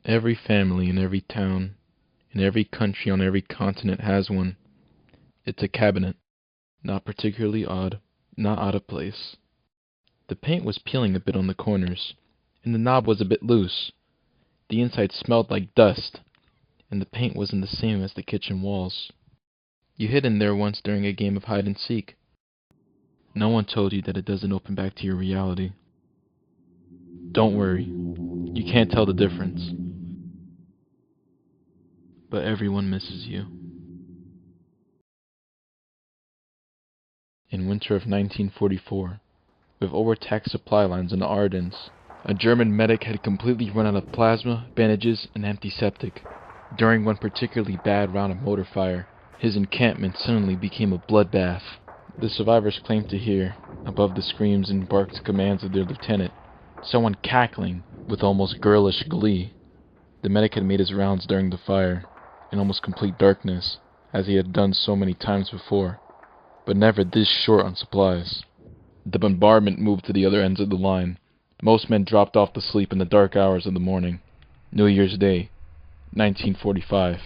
Every family in every town, in every country on every continent has one. It's a cabinet, not particularly odd, not out of place. The paint was peeling a bit on the corners, and the knob was a bit loose. The inside smelled like dust, and the paint wasn't the same as the kitchen walls. You hid in there once during a game of hide and seek. No one told you that it doesn't open back to your reality. Don't worry, you can't tell the difference. But everyone misses you. In winter of 1944, with overtaxed supply lines in the Ardennes, a German medic had completely run out of plasma, bandages, and antiseptic. During one particularly bad round of mortar fire, his encampment suddenly became a bloodbath. The survivors claimed to hear, above the screams and barked commands of their lieutenant, someone cackling with almost girlish glee. The medic had made his rounds during the fire, in almost complete darkness, as he had done so many times before, but never this short on supplies. The bombardment moved to the other ends of the line. Most men dropped off to sleep in the dark hours of the morning. New Year's Day, 1945.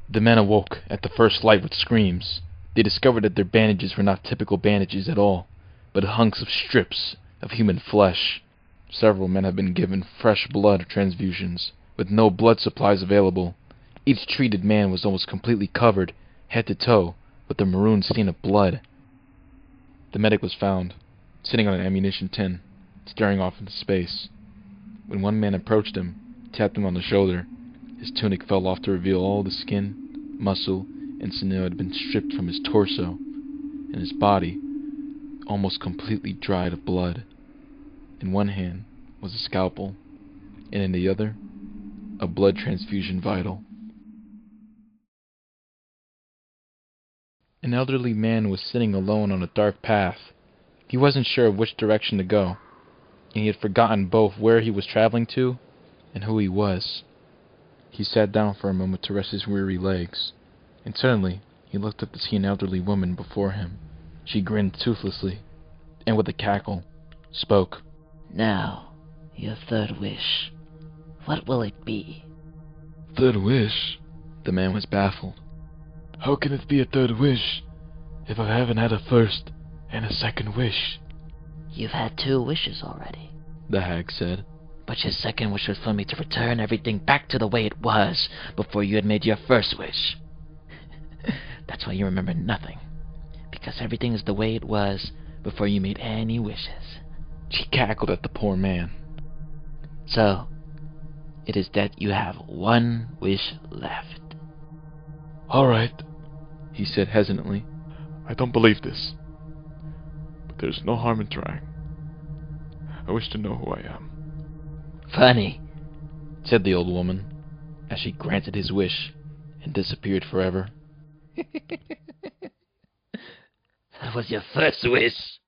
The men awoke at the first light with screams. They discovered that their bandages were not typical bandages at all, but hunks of strips of human flesh. Several men had been given fresh blood transfusions, with no blood supplies available. Each treated man was almost completely covered, head to toe, with the maroon stain of blood. The medic was found, sitting on an ammunition tin, staring off into space. When one man approached him, tapped him on the shoulder, his tunic fell off to reveal all the skin, muscle, and sinew had been stripped from his torso, and his body, almost completely dried of blood. In one hand was a scalpel, and in the other, a blood transfusion vital. An elderly man was sitting alone on a dark path. He wasn't sure of which direction to go, and he had forgotten both where he was traveling to and who he was. He sat down for a moment to rest his weary legs, and suddenly he looked up to see an elderly woman before him. She grinned toothlessly, and with a cackle, spoke. Now, your third wish. What will it be? Third wish? The man was baffled. How can it be a third wish if I haven't had a first and a second wish? You've had 2 wishes already. The hag said. But your second wish was for me to return everything back to the way it was before you had made your first wish. That's why you remember nothing. Because everything is the way it was before you made any wishes. She cackled at the poor man. So, it is that you have 1 wish left. All right, he said hesitantly. I don't believe this, but there's no harm in trying. I wish to know who I am. Funny, said the old woman, as she granted his wish and disappeared forever. That was your first wish.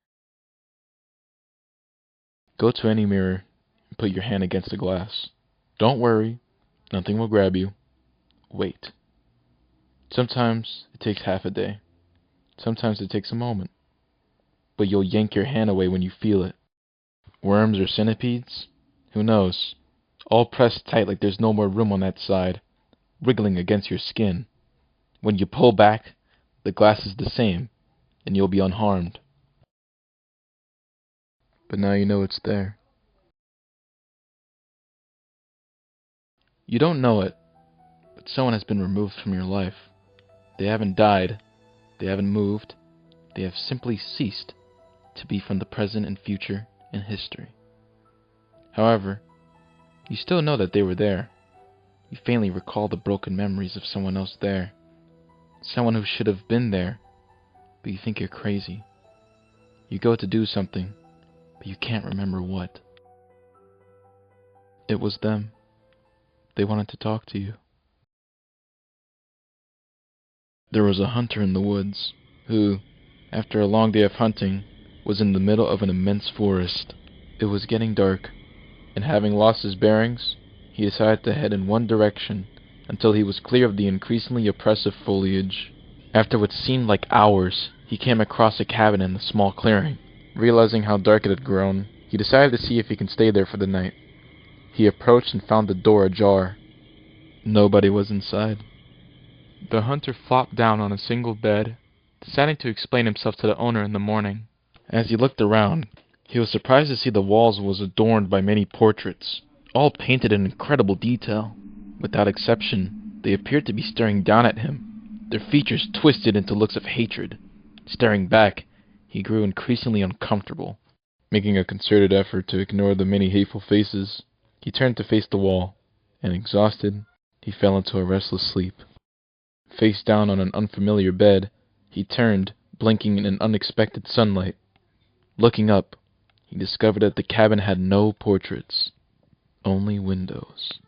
Go to any mirror and put your hand against the glass. Don't worry, nothing will grab you. Wait. Sometimes it takes half a day. Sometimes it takes a moment. But you'll yank your hand away when you feel it. Worms or centipedes? Who knows? All pressed tight like there's no more room on that side, wriggling against your skin. When you pull back, the glass is the same, and you'll be unharmed. But now you know it's there. You don't know it, but someone has been removed from your life. They haven't died, they haven't moved, they have simply ceased to be from the present and future and history. However, you still know that they were there. You faintly recall the broken memories of someone else there. Someone who should have been there, but you think you're crazy. You go to do something, but you can't remember what. It was them. They wanted to talk to you. There was a hunter in the woods who, after a long day of hunting, was in the middle of an immense forest. It was getting dark, and having lost his bearings, he decided to head in one direction until he was clear of the increasingly oppressive foliage. After what seemed like hours, he came across a cabin in a small clearing. Realizing how dark it had grown, he decided to see if he can stay there for the night. He approached and found the door ajar. Nobody was inside. The hunter flopped down on a single bed, deciding to explain himself to the owner in the morning. As he looked around, he was surprised to see the walls was adorned by many portraits, all painted in incredible detail. Without exception, they appeared to be staring down at him, their features twisted into looks of hatred. Staring back, he grew increasingly uncomfortable. Making a concerted effort to ignore the many hateful faces, he turned to face the wall, and exhausted, he fell into a restless sleep. Face down on an unfamiliar bed, he turned, blinking in an unexpected sunlight. Looking up, he discovered that the cabin had no portraits, only windows.